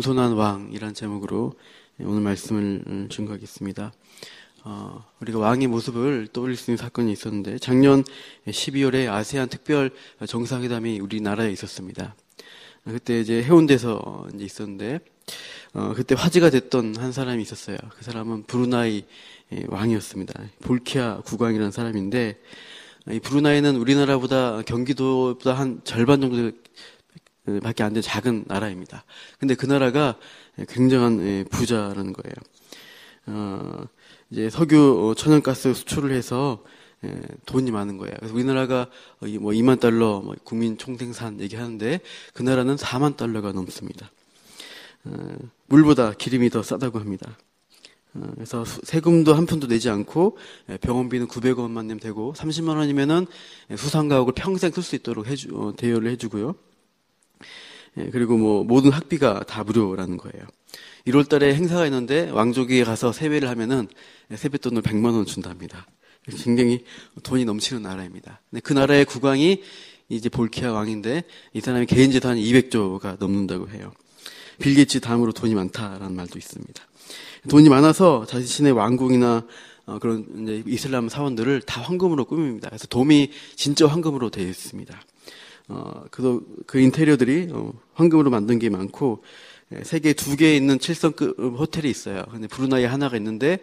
겸손한 왕이란 제목으로 오늘 말씀을 증거하겠습니다. 우리가 왕의 모습을 떠올릴 수 있는 사건이 있었는데 작년 12월에 아세안 특별 정상회담이 우리나라에 있었습니다. 그때 이제 해운대에서 이제 있었는데 그때 화제가 됐던 한 사람이 있었어요. 그 사람은 브루나이 왕이었습니다. 볼키아 국왕이라는 사람인데 이 브루나이는 우리나라보다 경기도보다 한 절반 정도 밖에 안 된 작은 나라입니다. 근데 그 나라가 굉장한 부자라는 거예요. 이제 석유, 천연가스 수출을 해서 돈이 많은 거예요. 그래서 우리나라가 뭐 2만 달러 국민 총생산 얘기하는데 그 나라는 4만 달러가 넘습니다. 물보다 기름이 더 싸다고 합니다. 그래서 세금도 한 푼도 내지 않고 병원비는 900원만 내면 되고 30만 원이면은 수상가옥을 평생 쓸 수 있도록 대여를 해주고요. 그리고 뭐 모든 학비가 다 무료라는 거예요. 1월 달에 행사가 있는데 왕족이 가서 세배를 하면은 세뱃돈을 100만 원 준답니다. 굉장히 돈이 넘치는 나라입니다. 근데 그 나라의 국왕이 이제 볼키아 왕인데 이 사람이 개인 재산이 200조가 넘는다고 해요. 빌 게이츠 다음으로 돈이 많다라는 말도 있습니다. 돈이 많아서 자신의 왕궁이나 그런 이제 이슬람 사원들을 다 황금으로 꾸밉니다. 그래서 돔이 진짜 황금으로 되어 있습니다. 그 인테리어들이 황금으로 만든 게 많고 세계 2개 있는 7성급 호텔이 있어요. 근데 브루나이에 하나가 있는데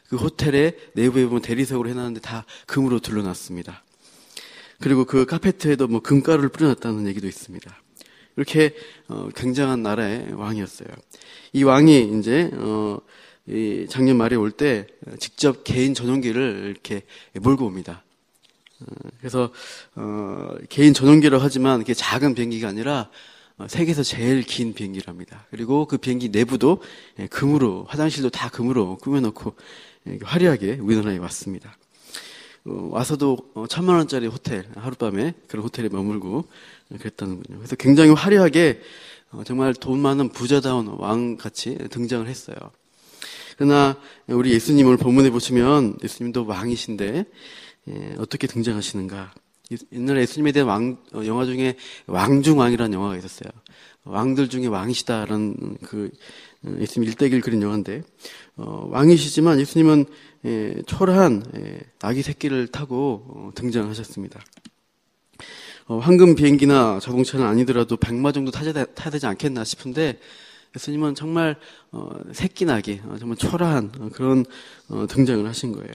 그 호텔의 내부에 보면 대리석으로 해놨는데 다 금으로 둘러놨습니다. 그리고 그 카페트에도 뭐 금가루를 뿌려놨다는 얘기도 있습니다. 이렇게 굉장한 나라의 왕이었어요. 이 왕이 이제 이 작년 말에 올 때 직접 개인 전용기를 이렇게 몰고 옵니다. 그래서 개인 전용기라고 하지만 그게 작은 비행기가 아니라 세계에서 제일 긴 비행기랍니다. 그리고 그 비행기 내부도 금으로, 화장실도 다 금으로 꾸며놓고 화려하게 우리나라에 왔습니다. 와서도 1,000만 원짜리 호텔, 하룻밤에 그런 호텔에 머물고 그랬다는군요. 그래서 굉장히 화려하게 정말 돈 많은 부자다운 왕같이 등장을 했어요. 그러나 우리 예수님 오늘 본문에 보시면 예수님도 왕이신데 어떻게 등장하시는가? 옛날에 예수님에 대한 영화 중에 왕중왕이라는 영화가 있었어요. 왕들 중에 왕이시다라는 그 예수님 일대기를 그린 영화인데 왕이시지만 예수님은 초라한 아기 새끼를 타고 등장하셨습니다. 황금 비행기나 자동차는 아니더라도 100마 정도 타야 되지 않겠나 싶은데 예수님은 정말 새끼나게 정말 초라한 그런 등장을 하신 거예요.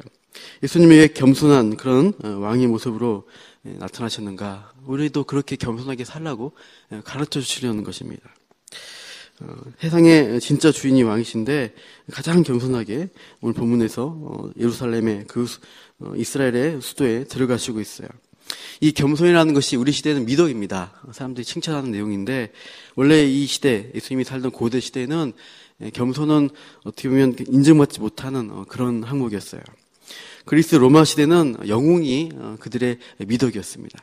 예수님에게 겸손한 그런 왕의 모습으로 나타나셨는가? 우리도 그렇게 겸손하게 살라고 가르쳐 주시려는 것입니다. 세상의 진짜 주인이 왕이신데 가장 겸손하게 오늘 본문에서 예루살렘의 그 이스라엘의 수도에 들어가시고 있어요. 이 겸손이라는 것이 우리 시대는 미덕입니다. 사람들이 칭찬하는 내용인데 원래 이 시대, 예수님이 살던 고대 시대에는 겸손은 어떻게 보면 인정받지 못하는 그런 항목이었어요. 그리스 로마 시대는 영웅이 그들의 미덕이었습니다.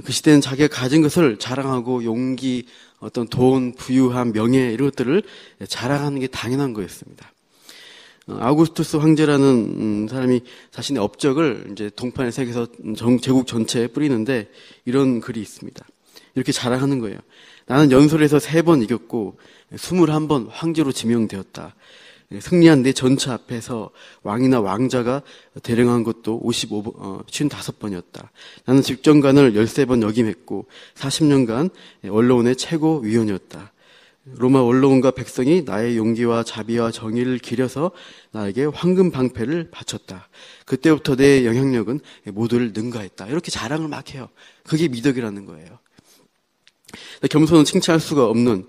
그 시대는 자기가 가진 것을 자랑하고 용기, 어떤 돈, 부유함, 명예 이런 것들을 자랑하는 게 당연한 거였습니다. 아우구스투스 황제라는 사람이 자신의 업적을 이제 동판에 새겨서 제국 전체에 뿌리는데 이런 글이 있습니다. 이렇게 자랑하는 거예요. 나는 연설에서 3번 이겼고 21번 황제로 지명되었다. 승리한 내 전차 앞에서 왕이나 왕자가 대령한 것도 55번이었다. 나는 집정관을 13번 역임했고 40년간 원로원의 최고 위원이었다. 로마 원로원과 백성이 나의 용기와 자비와 정의를 기려서 나에게 황금 방패를 바쳤다. 그때부터 내 영향력은 모두를 능가했다. 이렇게 자랑을 막 해요. 그게 미덕이라는 거예요. 겸손은 칭찬할 수가 없는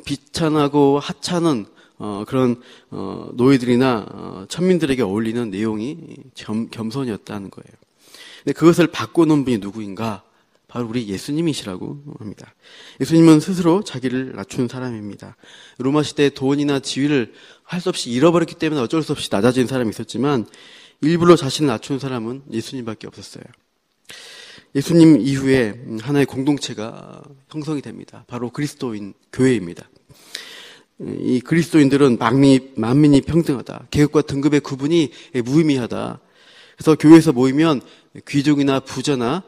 비찬하고 하찮은 그런 노예들이나 천민들에게 어울리는 내용이 겸손이었다는 거예요. 근데 그것을 바꿔놓은 분이 누구인가? 바로 우리 예수님이시라고 합니다. 예수님은 스스로 자기를 낮춘 사람입니다. 로마 시대에 돈이나 지위를 할 수 없이 잃어버렸기 때문에 어쩔 수 없이 낮아진 사람이 있었지만 일부러 자신을 낮춘 사람은 예수님밖에 없었어요. 예수님 이후에 하나의 공동체가 형성이 됩니다. 바로 그리스도인 교회입니다. 이 그리스도인들은 만민이 평등하다. 계급과 등급의 구분이 무의미하다. 그래서 교회에서 모이면 귀족이나 부자나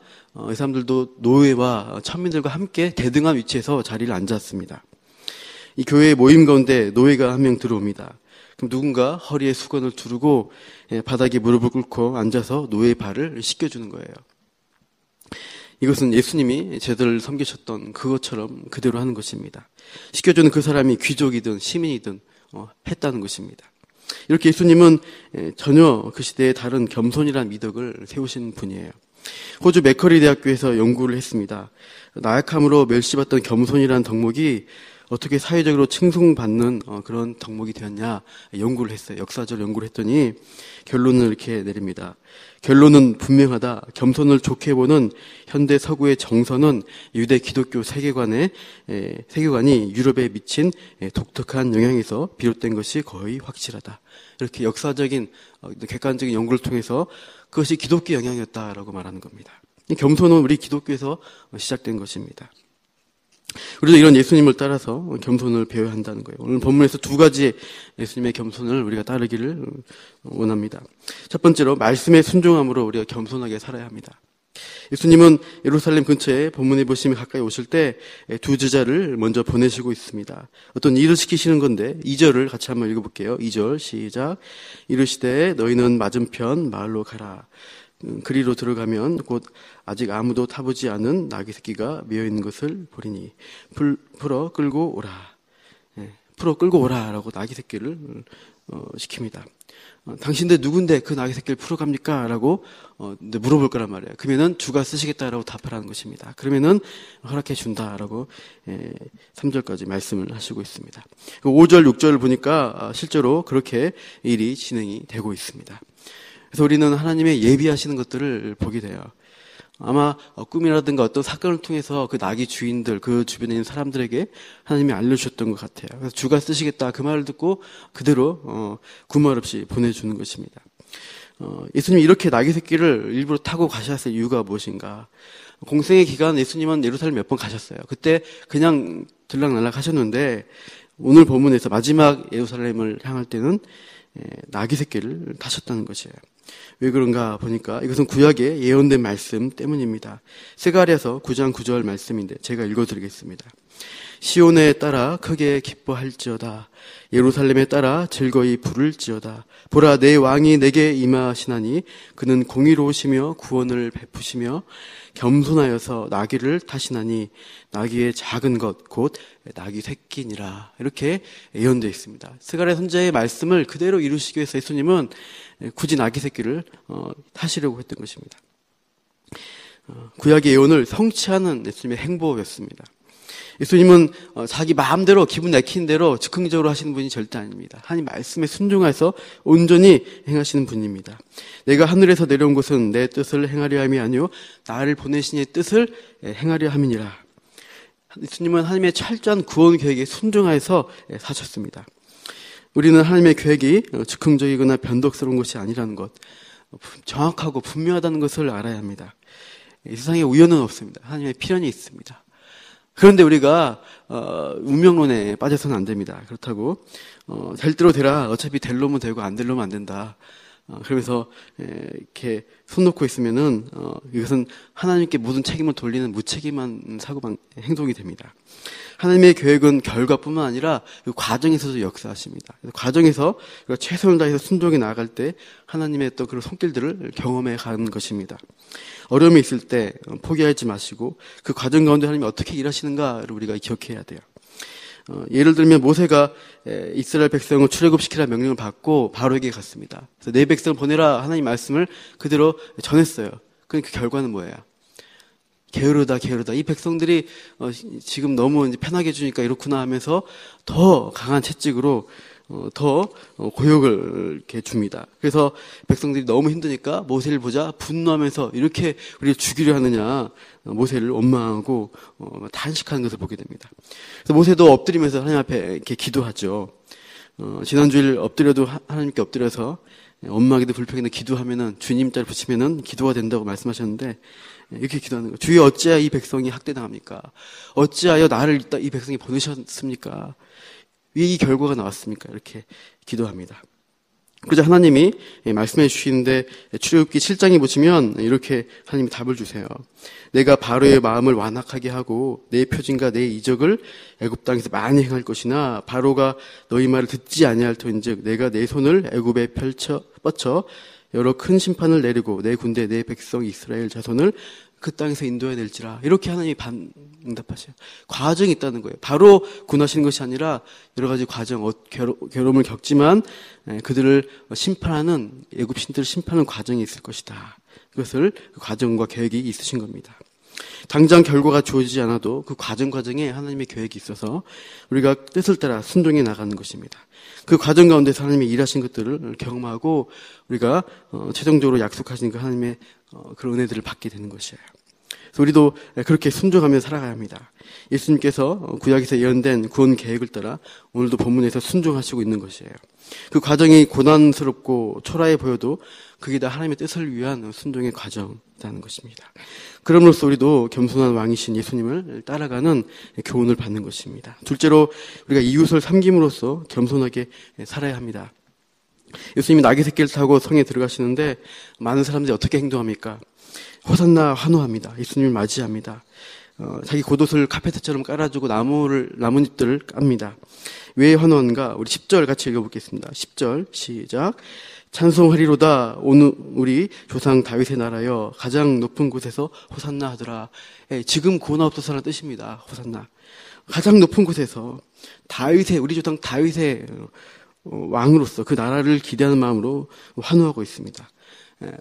이 사람들도 노예와 천민들과 함께 대등한 위치에서 자리를 앉았습니다. 이 교회 모임 가운데 노예가 한 명 들어옵니다. 그럼 누군가 허리에 수건을 두르고 바닥에 무릎을 꿇고 앉아서 노예의 발을 씻겨주는 거예요. 이것은 예수님이 제자를 섬기셨던 그것처럼 그대로 하는 것입니다. 씻겨주는 그 사람이 귀족이든 시민이든 했다는 것입니다. 이렇게 예수님은 전혀 그 시대에 다른 겸손이라는 미덕을 세우신 분이에요. 호주 맥커리 대학교에서 연구를 했습니다. 나약함으로 멸시받던 겸손이라는 덕목이 어떻게 사회적으로 칭송받는 그런 덕목이 되었냐 연구를 했어요. 역사적으로 연구를 했더니 결론을 이렇게 내립니다. 결론은 분명하다. 겸손을 좋게 보는 현대 서구의 정서는 유대 기독교 세계관이 유럽에 미친 독특한 영향에서 비롯된 것이 거의 확실하다. 이렇게 역사적인 객관적인 연구를 통해서 그것이 기독교 영향이었다라고 말하는 겁니다. 겸손은 우리 기독교에서 시작된 것입니다. 우리도 이런 예수님을 따라서 겸손을 배워야 한다는 거예요. 오늘 본문에서 두 가지 예수님의 겸손을 우리가 따르기를 원합니다. 첫 번째로 말씀의 순종함으로 우리가 겸손하게 살아야 합니다. 예수님은 예루살렘 근처에 본문에 보시면 가까이 오실 때 두 제자를 먼저 보내시고 있습니다. 어떤 일을 시키시는 건데 2절을 같이 한번 읽어볼게요. 2절 시작. 이르시되 너희는 맞은편 마을로 가라. 그리로 들어가면 곧 아직 아무도 타보지 않은 나귀 새끼가 메어 있는 것을 보리니 풀어 끌고 오라. 풀어 끌고 오라라고 나귀 새끼를 시킵니다. 당신들 누군데 그 나귀 새끼를 풀어 갑니까? 라고 물어볼 거란 말이에요. 그러면은 주가 쓰시겠다라고 답하라는 것입니다. 그러면은 허락해 준다라고 3절까지 말씀을 하시고 있습니다. 5절, 6절을 보니까 실제로 그렇게 일이 진행이 되고 있습니다. 그래서 우리는 하나님의 예비하시는 것들을 보게 돼요. 아마 꿈이라든가 어떤 사건을 통해서 그 나귀 주인들, 그 주변에 있는 사람들에게 하나님이 알려주셨던 것 같아요. 그래서 주가 쓰시겠다 그 말을 듣고 그대로 구말 없이 보내주는 것입니다. 예수님이 이렇게 나귀 새끼를 일부러 타고 가셨을 이유가 무엇인가? 공생의 기간 예수님은 예루살렘 몇 번 가셨어요. 그때 그냥 들락날락 하셨는데 오늘 본문에서 마지막 예루살렘을 향할 때는 나귀 새끼를 타셨다는 것이에요. 왜 그런가 보니까 이것은 구약에 예언된 말씀 때문입니다. 스가랴서 9장 9절 말씀인데 제가 읽어드리겠습니다. 시온에 따라 크게 기뻐할지어다. 예루살렘에 따라 즐거이 부를지어다. 보라 내 왕이 내게 임하시나니 그는 공의로우시며 구원을 베푸시며 겸손하여서 나귀를 타시나니 나귀의 작은 것 곧 나귀 새끼니라. 이렇게 예언되어 있습니다. 스가랴 선지자의 말씀을 그대로 이루시기 위해서 예수님은 굳이 나귀 새끼를 타시려고 했던 것입니다. 구약의 예언을 성취하는 예수님의 행보였습니다. 예수님은 자기 마음대로 기분 내키는 대로 즉흥적으로 하시는 분이 절대 아닙니다. 하나님 말씀에 순종해서 온전히 행하시는 분입니다. 내가 하늘에서 내려온 것은 내 뜻을 행하려 함이 아니요 나를 보내신 이의 뜻을 행하려 함이니라. 예수님은 하나님의 철저한 구원 계획에 순종하여서 사셨습니다. 우리는 하나님의 계획이 즉흥적이거나 변덕스러운 것이 아니라는 것, 정확하고 분명하다는 것을 알아야 합니다. 이 세상에 우연은 없습니다. 하나님의 필연이 있습니다. 그런데 우리가 운명론에 빠져서는 안 됩니다. 그렇다고 될 대로 되라. 어차피 될 놈은 되고 안 될 놈은 안 된다. 그러면서 이렇게 손 놓고 있으면은 이것은 하나님께 모든 책임을 돌리는 무책임한 행동이 됩니다. 하나님의 계획은 결과뿐만 아니라 그 과정에서도 역사하십니다. 그래서 과정에서 최선을 다해서 순종해 나아갈 때 하나님의 또 그런 손길들을 경험해 가는 것입니다. 어려움이 있을 때 포기하지 마시고 그 과정 가운데 하나님이 어떻게 일하시는가를 우리가 기억해야 돼요. 예를 들면 모세가 이스라엘 백성을 출애굽시키라 명령을 받고 바로에게 갔습니다. 그래서 내 백성을 보내라 하나님 말씀을 그대로 전했어요. 그러니까 그 결과는 뭐예요? 게으르다. 이 백성들이 지금 너무 이제 편하게 해주니까 이렇구나 하면서 더 강한 채찍으로 더 고역을 이렇게 줍니다. 그래서 백성들이 너무 힘드니까 모세를 보자 분노하면서 이렇게 우리를 죽이려 하느냐 모세를 원망하고 탄식하는 것을 보게 됩니다. 그래서 모세도 엎드리면서 하나님 앞에 이렇게 기도하죠. 지난주일 엎드려도 하나님께 엎드려서 원망이든 불평이든 기도하면은 주님 짤 붙이면은 기도가 된다고 말씀하셨는데 이렇게 기도하는 거예요. 주여 어찌하여 이 백성이 학대당합니까? 어찌하여 나를 이 백성이 보내셨습니까? 왜 이 결과가 나왔습니까? 이렇게 기도합니다. 그래서 하나님이 말씀해 주시는데 출애굽기 7장에 보시면 이렇게 하나님이 답을 주세요. 내가 바로의 마음을 완악하게 하고 내 표징과 내 이적을 애굽 땅에서 많이 행할 것이나 바로가 너희 말을 듣지 아니할 터인즉 내가 내 손을 애굽에 뻗쳐 여러 큰 심판을 내리고 내 군대 내 백성 이스라엘 자손을 그 땅에서 인도해야 될지라. 이렇게 하나님이 응답하셔요. 과정이 있다는 거예요. 바로 군하시는 것이 아니라 여러 가지 과정, 괴로움을 겪지만 그들을 심판하는, 애굽 신들을 심판하는 과정이 있을 것이다. 그것을 그 과정과 계획이 있으신 겁니다. 당장 결과가 주어지지 않아도 그 과정에 하나님의 계획이 있어서 우리가 뜻을 따라 순종해 나가는 것입니다. 그 과정 가운데서 하나님이 일하신 것들을 경험하고 우리가 최종적으로 약속하신 그 하나님의 그런 은혜들을 받게 되는 것이에요. 그래서 우리도 그렇게 순종하며 살아가야 합니다. 예수님께서 구약에서 예언된 구원 계획을 따라 오늘도 본문에서 순종하시고 있는 것이에요. 그 과정이 고난스럽고 초라해 보여도 그게 다 하나님의 뜻을 위한 순종의 과정이라는 것입니다. 그럼으로써 우리도 겸손한 왕이신 예수님을 따라가는 교훈을 받는 것입니다. 둘째로 우리가 이웃을 섬김으로써 겸손하게 살아야 합니다. 예수님이 나귀 새끼를 타고 성에 들어가시는데 많은 사람들이 어떻게 행동합니까? 호산나 환호합니다. 예수님을 맞이합니다. 자기 겉옷을 카페트처럼 깔아주고 나뭇잎들을 깝니다. 왜 환호한가? 우리 10절 같이 읽어보겠습니다. 10절 시작. 찬송하리로다 오늘 우리 조상 다윗의 나라여 가장 높은 곳에서 호산나 하더라. 지금 구원하옵소서라는 뜻입니다. 호산나. 가장 높은 곳에서 우리 조상 다윗의 왕으로서 그 나라를 기대하는 마음으로 환호하고 있습니다.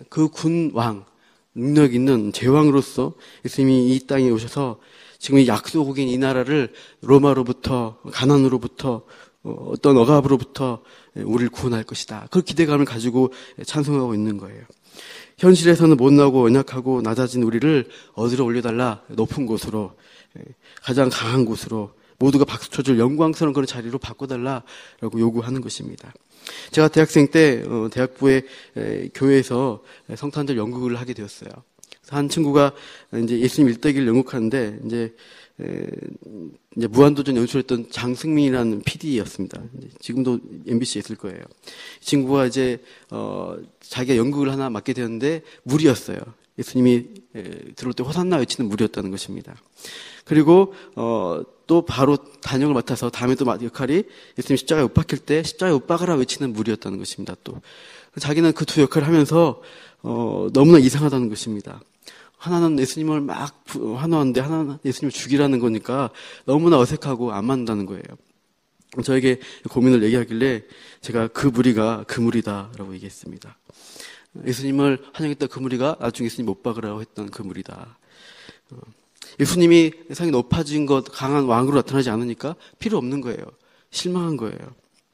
그 군왕, 능력 있는 제왕으로서 예수님이 이 땅에 오셔서 지금 이 약속인 이 나라를 로마로부터, 가난으로부터, 어떤 억압으로부터 우리를 구원할 것이다. 그 기대감을 가지고 찬송하고 있는 거예요. 현실에서는 못나고 연약하고 낮아진 우리를 어디로 올려달라? 높은 곳으로, 가장 강한 곳으로, 모두가 박수 쳐줄 영광스러운 그런 자리로 바꿔달라라고 요구하는 것입니다. 제가 대학생 때 대학부의 교회에서 성탄절 연극을 하게 되었어요. 한 친구가 이제 예수님 일대기를 연극하는데 이제 무한도전 연출했던 장승민이라는 PD였습니다. 지금도 MBC에 있을 거예요. 이 친구가 이제 자기가 연극을 하나 맡게 되었는데 무리였어요. 예수님이 들어올 때 호산나 외치는 무리였다는 것입니다. 그리고 또 바로 단역을 맡아서 다음에 또 역할이 예수님 십자가에 못 박힐 때 십자가에 못 박아라 외치는 무리였다는 것입니다. 또 자기는 그 두 역할을 하면서 너무나 이상하다는 것입니다. 하나는 예수님을 막 환호하는데 하나는 예수님을 죽이라는 거니까 너무나 어색하고 안 맞는다는 거예요. 저에게 고민을 얘기하길래 제가 그 무리가 그 무리다라고 얘기했습니다. 예수님을 환영했던 그 무리가 나중에 예수님 못 박으라고 했던 그 무리다. 예수님이 세상에 높아진 것, 강한 왕으로 나타나지 않으니까 필요 없는 거예요. 실망한 거예요.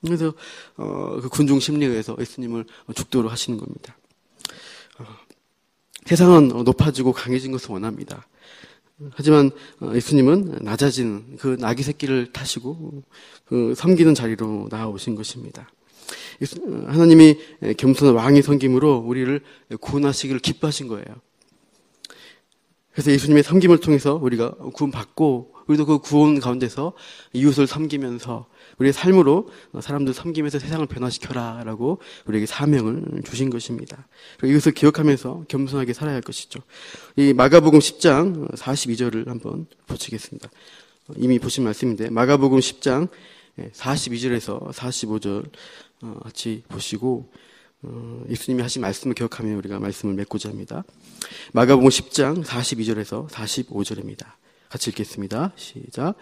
그래서 그 군중 심리에 의해서 예수님을 죽도록 하시는 겁니다. 세상은 높아지고 강해진 것을 원합니다. 하지만 예수님은 낮아지는 그 나귀 새끼를 타시고 그 섬기는 자리로 나아오신 것입니다. 하나님이 겸손한 왕의 섬김으로 우리를 구원하시기를 기뻐하신 거예요. 그래서 예수님의 섬김을 통해서 우리가 구원받고 우리도 그 구원 가운데서 이웃을 섬기면서 우리의 삶으로 사람들 섬기면서 세상을 변화시켜라 라고 우리에게 사명을 주신 것입니다. 이것을 기억하면서 겸손하게 살아야 할 것이죠. 이 마가복음 10장 42절을 한번 보시겠습니다. 이미 보신 말씀인데 마가복음 10장 42절에서 45절 같이 보시고 예수님이 하신 말씀을 기억하며 우리가 말씀을 맺고자 합니다. 마가복음 10장 42절에서 45절입니다. 같이 읽겠습니다. 시작.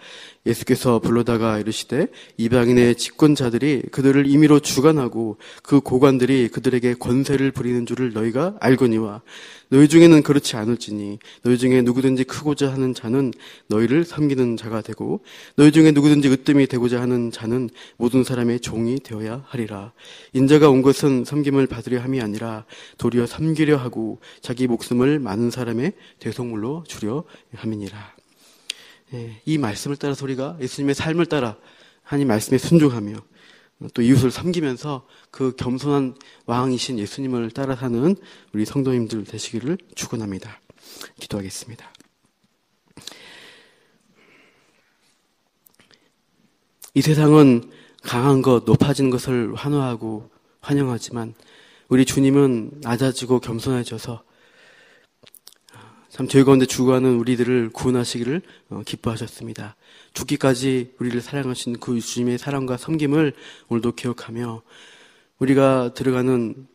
예수께서 불러다가 이르시되 이방인의 집권자들이 그들을 임의로 주관하고 그 고관들이 그들에게 권세를 부리는 줄을 너희가 알거니와 너희 중에는 그렇지 않을지니 너희 중에 누구든지 크고자 하는 자는 너희를 섬기는 자가 되고 너희 중에 누구든지 으뜸이 되고자 하는 자는 모든 사람의 종이 되어야 하리라. 인자가 온 것은 섬김을 받으려 함이 아니라 도리어 섬기려 하고 자기 목숨을 많은 사람의 대속물로 주려 함이니라. 이 말씀을 따라서 우리가 예수님의 삶을 따라 하나님 말씀에 순종하며 또 이웃을 섬기면서 그 겸손한 왕이신 예수님을 따라 사는 우리 성도님들 되시기를 축원합니다. 기도하겠습니다. 이 세상은 강한 것, 높아진 것을 환호하고 환영하지만 우리 주님은 낮아지고 겸손해져서 참 저희 가운데 죽어가는 우리들을 구원하시기를 기뻐하셨습니다. 죽기까지 우리를 사랑하신 그 주님의 사랑과 섬김을 오늘도 기억하며 우리가 들어가는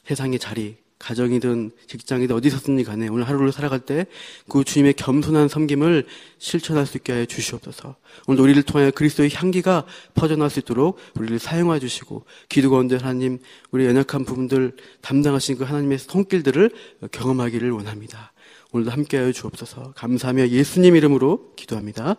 세상의 자리, 가정이든 직장이든 어디 섰든지 간에 오늘 하루를 살아갈 때 그 주님의 겸손한 섬김을 실천할 수 있게 하여 주시옵소서. 오늘도 우리를 통하여 그리스도의 향기가 퍼져나갈 수 있도록 우리를 사용하여 주시고 기도 가운데 하나님 우리의 연약한 부분들 담당하신 그 하나님의 손길들을 경험하기를 원합니다. 오늘도 함께하여 주옵소서. 감사하며 예수님 이름으로 기도합니다.